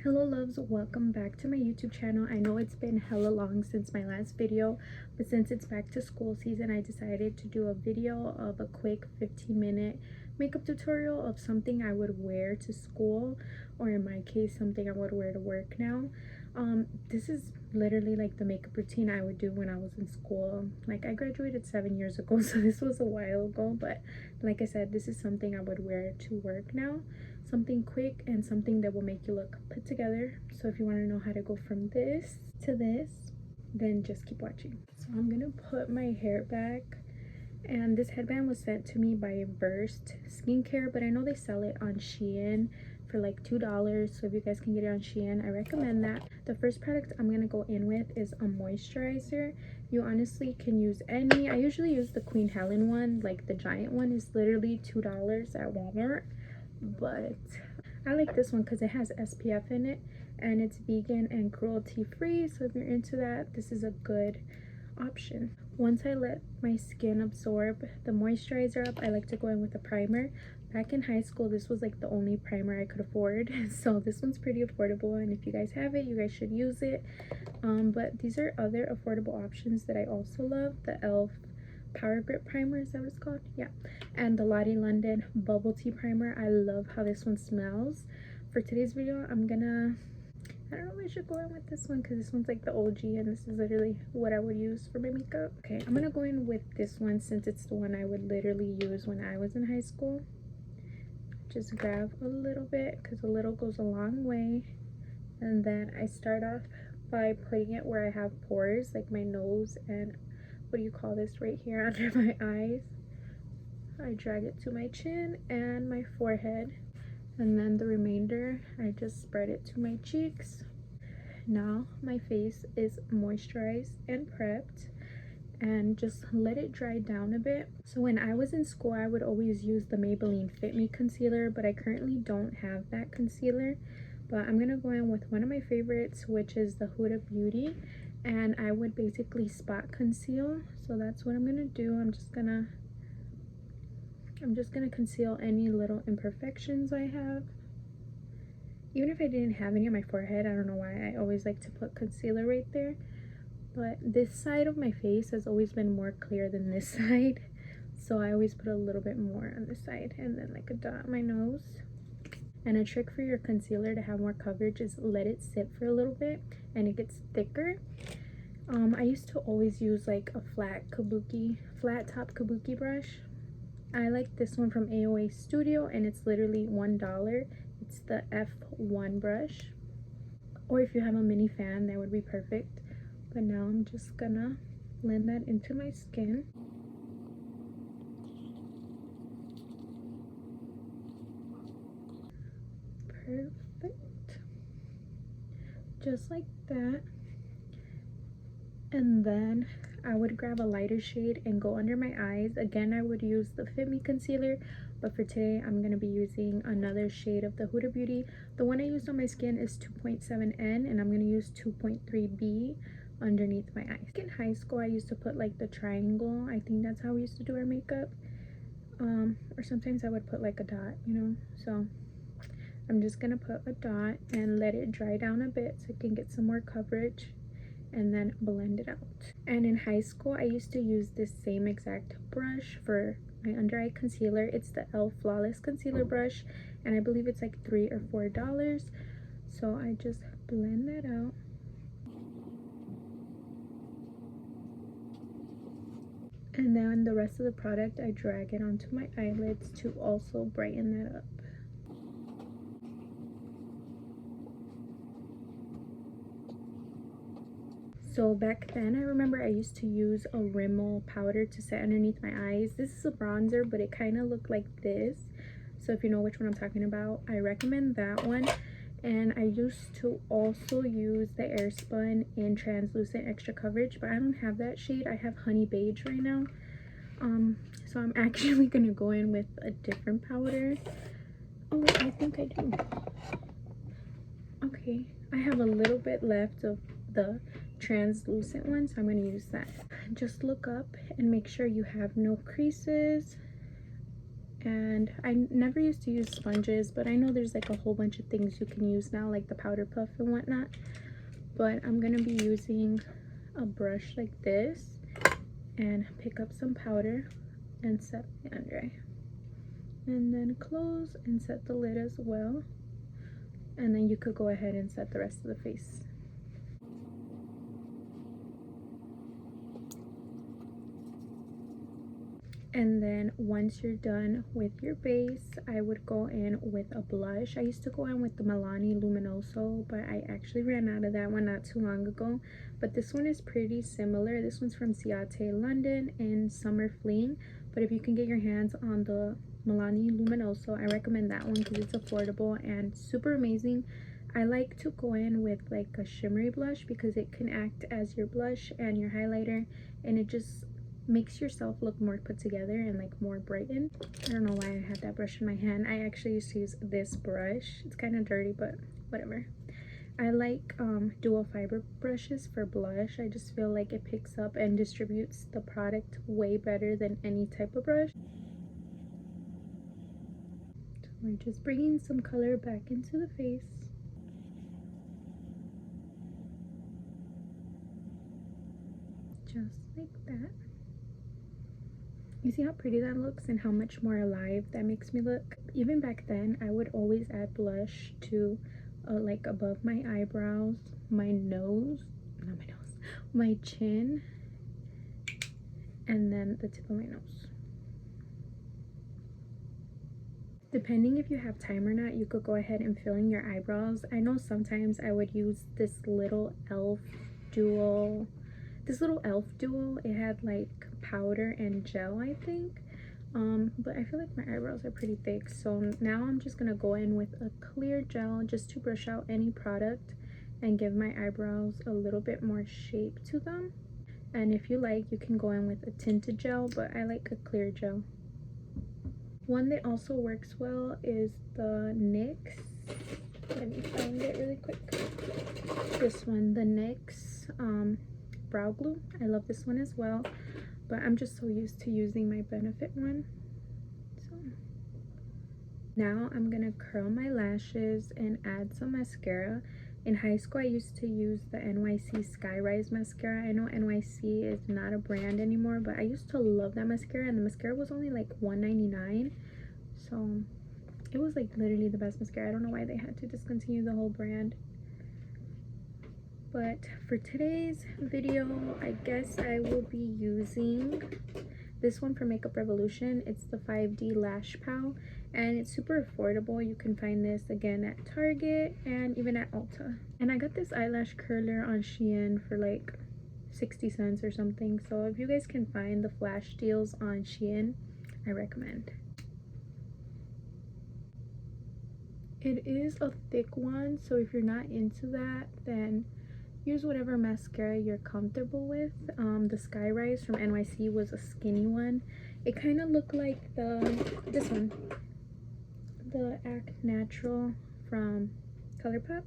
Hello loves, welcome back to my YouTube channel. I know it's been hella long since my last video, but since it's back to school season, I decided to do a video of a quick 15-minute makeup tutorial of something I would wear to school, or in my case, something I would wear to work now. This is literally like the makeup routine I would do when I was in school. Like, I graduated 7 years ago, so this was a while ago, but like I said, this is something I would wear to work now. Something quick and something that will make you look put together. So if you want to know how to go from this to this, then just keep watching. So I'm gonna put my hair back, and this headband was sent to me by Burst Skincare, but I know they sell it on Shein for like $2. So if you guys can get it on Shein, I recommend that. The first product I'm gonna go in with is a moisturizer. You honestly can use any. I usually use the Queen Helen one. Like, the giant one is literally $2 at Walmart, but I like this one because it has SPF in it and it's vegan and cruelty free. So if you're into that, this is a good option. Once I let my skin absorb the moisturizer up, I like to go in with a primer. Back in high school, this was like the only primer I could afford, so this one's pretty affordable, and if you guys have it, you guys should use it. But these are other affordable options that I also love. The ELF Power Grip Primer, is that what it's called? Yeah. And the Lottie London Bubble Tea Primer. I love how this one smells. For today's video, I don't know if I should go in with this one because this one's like the OG and this is literally what I would use for my makeup. Okay, I'm gonna go in with this one since it's the one I would literally use when I was in high school. Just grab a little bit because a little goes a long way. And then I start off by putting it where I have pores, like my nose and what do you call this, right here under my eyes. I drag it to my chin and my forehead, and then the remainder I just spread it to my cheeks. Now my face is moisturized and prepped, and just let it dry down a bit. So when I was in school, I would always use the Maybelline Fit Me concealer, but I currently don't have that concealer. But I'm gonna go in with one of my favorites, which is the Huda Beauty, and I would basically spot conceal. So that's what I'm gonna do. I'm just gonna conceal any little imperfections I have. Even if I didn't have any on my forehead, I don't know why I always like to put concealer right there, but this side of my face has always been more clear than this side, so I always put a little bit more on this side, and then like a dot on my nose. And a trick for your concealer to have more coverage is let it sit for a little bit and it gets thicker. I used to always use like a flat top kabuki brush. I like this one from AOA Studio, and it's literally $1. It's the F1 brush, or if you have a mini fan, that would be perfect. But now I'm just gonna blend that into my skin. Perfect, just like that. And then I would grab a lighter shade and go under my eyes. Again, I would use the Fit Me concealer, but for today I'm going to be using another shade of the Huda Beauty. The one I used on my skin is 2.7N, and I'm going to use 2.3B underneath my eyes. In high school, I used to put like the triangle. I think that's how we used to do our makeup. Or sometimes I would put like a dot, you know. So I'm just going to put a dot and let it dry down a bit so it can get some more coverage, and then blend it out. And in high school, I used to use this same exact brush for my under eye concealer. It's the ELF Flawless Concealer Brush, and I believe it's like $3 or $4. So I just blend that out. And then the rest of the product, I drag it onto my eyelids to also brighten that up. So back then, I remember I used to use a Rimmel powder to set underneath my eyes. This is a bronzer, but it kind of looked like this. So if you know which one I'm talking about, I recommend that one. And I used to also use the Airspun in Translucent Extra Coverage, but I don't have that shade. I have Honey Beige right now. So I'm actually gonna go in with a different powder. Oh, I think I do. Okay, I have a little bit left of the translucent one, so I'm going to use that. Just look up and make sure you have no creases, And I never used to use sponges, but I know there's like a whole bunch of things you can use now, like the powder puff and whatnot. But I'm gonna be using a brush like this and pick up some powder and set my under eye, and then close and set the lid as well, and then you could go ahead and set the rest of the face. And then once you're done with your base, I would go in with a blush. I used to go in with the Milani Luminoso, but I actually ran out of that one not too long ago. But this one is pretty similar. This one's from Ciate London in Summer Fling. But if you can get your hands on the Milani Luminoso, I recommend that one because it's affordable and super amazing. I like to go in with like a shimmery blush because it can act as your blush and your highlighter, and it just makes yourself look more put together and like more brightened. I don't know why I had that brush in my hand. I actually used to use this brush. It's kind of dirty, but whatever. I like dual fiber brushes for blush. I just feel like it picks up and distributes the product way better than any type of brush. So we're just bringing some color back into the face. Just like that. You see how pretty that looks and how much more alive that makes me look? Even back then, I would always add blush to like above my eyebrows, my nose, not my nose, my chin, and then the tip of my nose. Depending if you have time or not, you could go ahead and fill in your eyebrows. I know sometimes I would use this little e.l.f. duo. It had like powder and gel, I think. But I feel like my eyebrows are pretty thick, so now I'm just gonna go in with a clear gel just to brush out any product and give my eyebrows a little bit more shape to them. And if you like, you can go in with a tinted gel, but I like a clear gel. One that also works well is the NYX. Let me find it really quick. This one, the NYX brow glue. I love this one as well, but I'm just so used to using my Benefit one. So now I'm gonna curl my lashes and add some mascara. In high school, I used to use the NYC Skyrise mascara. I know NYC is not a brand anymore, but I used to love that mascara, and the mascara was only like $1.99. So it was like literally the best mascara. I don't know why they had to discontinue the whole brand. But for today's video, I guess I will be using this one from Makeup Revolution. It's the 5D Lash Pow, and it's super affordable. You can find this again at Target and even at Ulta. And I got this eyelash curler on Shein for like 60 cents or something. So if you guys can find the flash deals on Shein, I recommend. It is a thick one, so if you're not into that, then use whatever mascara you're comfortable with. The Skyrise from NYC was a skinny one. It kind of looked like this one, the Act Natural from ColourPop.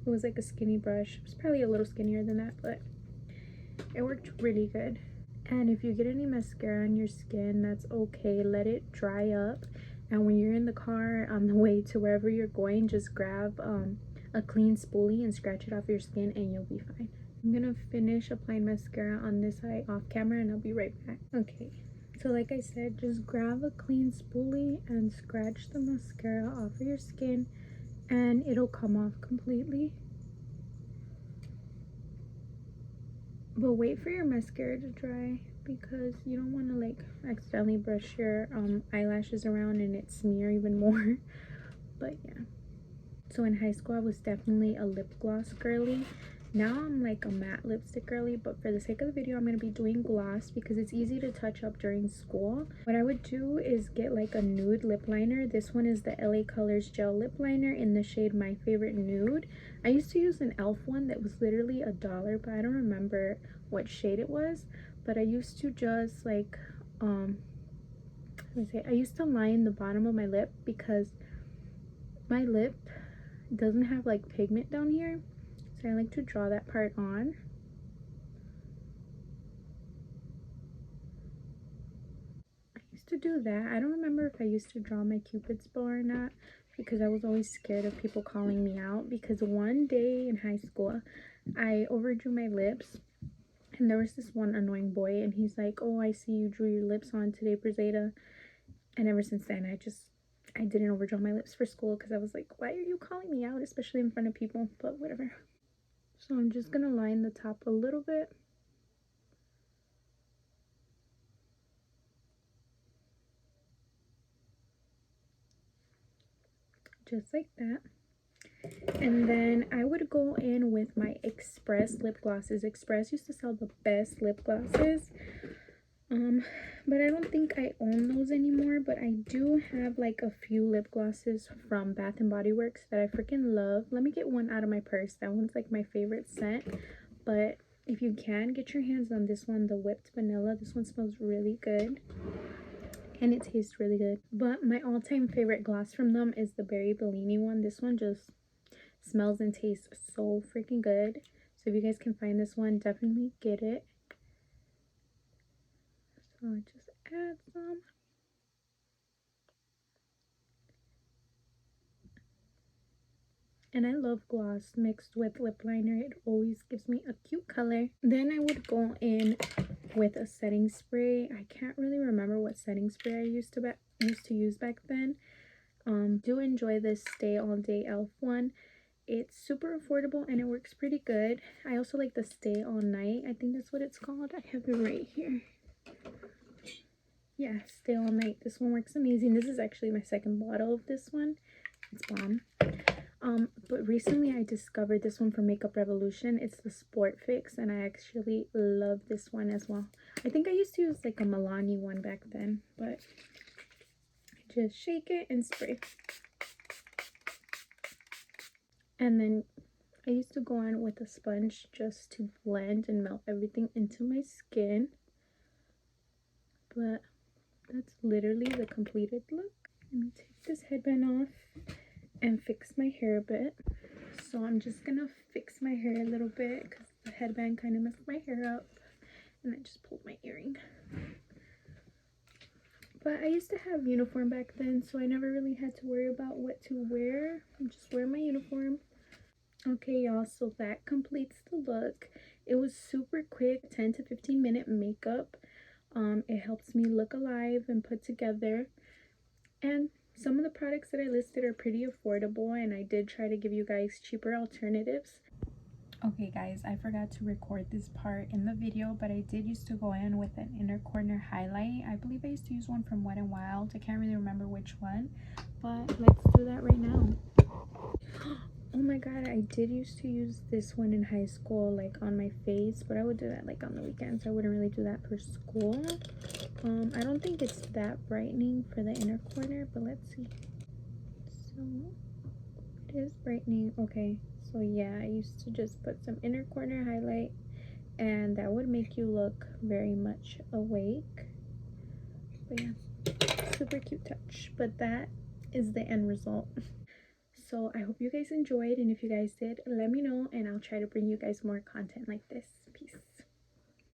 It was like a skinny brush. It was probably a little skinnier than that, but it worked really good. And if you get any mascara on your skin, that's okay. Let it dry up. And when you're in the car on the way to wherever you're going, just grab a clean spoolie and scratch it off your skin and you'll be fine. I'm gonna finish applying mascara on this eye off camera and I'll be right back. Okay, so like I said, just grab a clean spoolie and scratch the mascara off of your skin and it'll come off completely. But wait for your mascara to dry because you don't want to like accidentally brush your eyelashes around and it smear even more. But yeah. So in high school, I was definitely a lip gloss girly. Now I'm like a matte lipstick girly, but for the sake of the video, I'm going to be doing gloss because it's easy to touch up during school. What I would do is get like a nude lip liner. This one is the LA Colors Gel Lip Liner in the shade My Favorite Nude. I used to use an e.l.f. one that was literally $1, but I don't remember what shade it was. But I used to just like, I used to line the bottom of my lip because my lip doesn't have like pigment down here, so I like to draw that part on. I used to do that. I don't remember if I used to draw my Cupid's bow or not, because I was always scared of people calling me out. Because one day in high school, I overdrew my lips, and there was this one annoying boy, and he's like, "Oh, I see you drew your lips on today, Brizeta." And ever since then, I didn't overdraw my lips for school, because I was like, why are you calling me out, especially in front of people? But whatever. So I'm just gonna line the top a little bit. Just like that. And then I would go in with my Express lip glosses. Express used to sell the best lip glosses. But I don't think I own those anymore. But I do have like a few lip glosses from Bath and Body Works that I freaking love. Let me get one out of my purse. That one's like my favorite scent. But if you can, get your hands on this one, the Whipped Vanilla. This one smells really good. And it tastes really good. But my all-time favorite gloss from them is the Berry Bellini one. This one just smells and tastes so freaking good. So if you guys can find this one, definitely get it. So I just add some. And I love gloss mixed with lip liner. It always gives me a cute color. Then I would go in with a setting spray. I can't really remember what setting spray I used to use back then. Do enjoy this Stay All Day Elf one. It's super affordable and it works pretty good. I also like the Stay All Night. I think that's what it's called. I have it right here. Yeah, Stay All Night. This one works amazing. This is actually my second bottle of this one. It's bomb. But recently I discovered this one from Makeup Revolution. It's the Sport Fix, and I actually love this one as well. I think I used to use like a Milani one back then, but just shake it and spray. And then I used to go on with a sponge just to blend and melt everything into my skin. But that's literally the completed look. Let me take this headband off and fix my hair a bit. So I'm just gonna fix my hair a little bit because the headband kind of messed my hair up, and I just pulled my earring. But I used to have uniform back then, so I never really had to worry about what to wear. I'm just wearing my uniform. Okay, y'all, so that completes the look. It was super quick, 10 to 15 minute makeup. It helps me look alive and put together. And some of the products that I listed are pretty affordable, and I did try to give you guys cheaper alternatives. Okay guys, I forgot to record this part in the video, but I did used to go in with an inner corner highlight. I believe I used to use one from Wet n Wild. I can't really remember which one, but let's do that right now. Oh my god, I did used to use this one in high school, like on my face, but I would do that like on the weekends. I wouldn't really do that for school. I don't think it's that brightening for the inner corner, but let's see. So it is brightening. Okay, so yeah, I used to just put some inner corner highlight, and that would make you look very much awake. But yeah, super cute touch. But that is the end result. So I hope you guys enjoyed, and if you guys did, let me know and I'll try to bring you guys more content like this. Peace.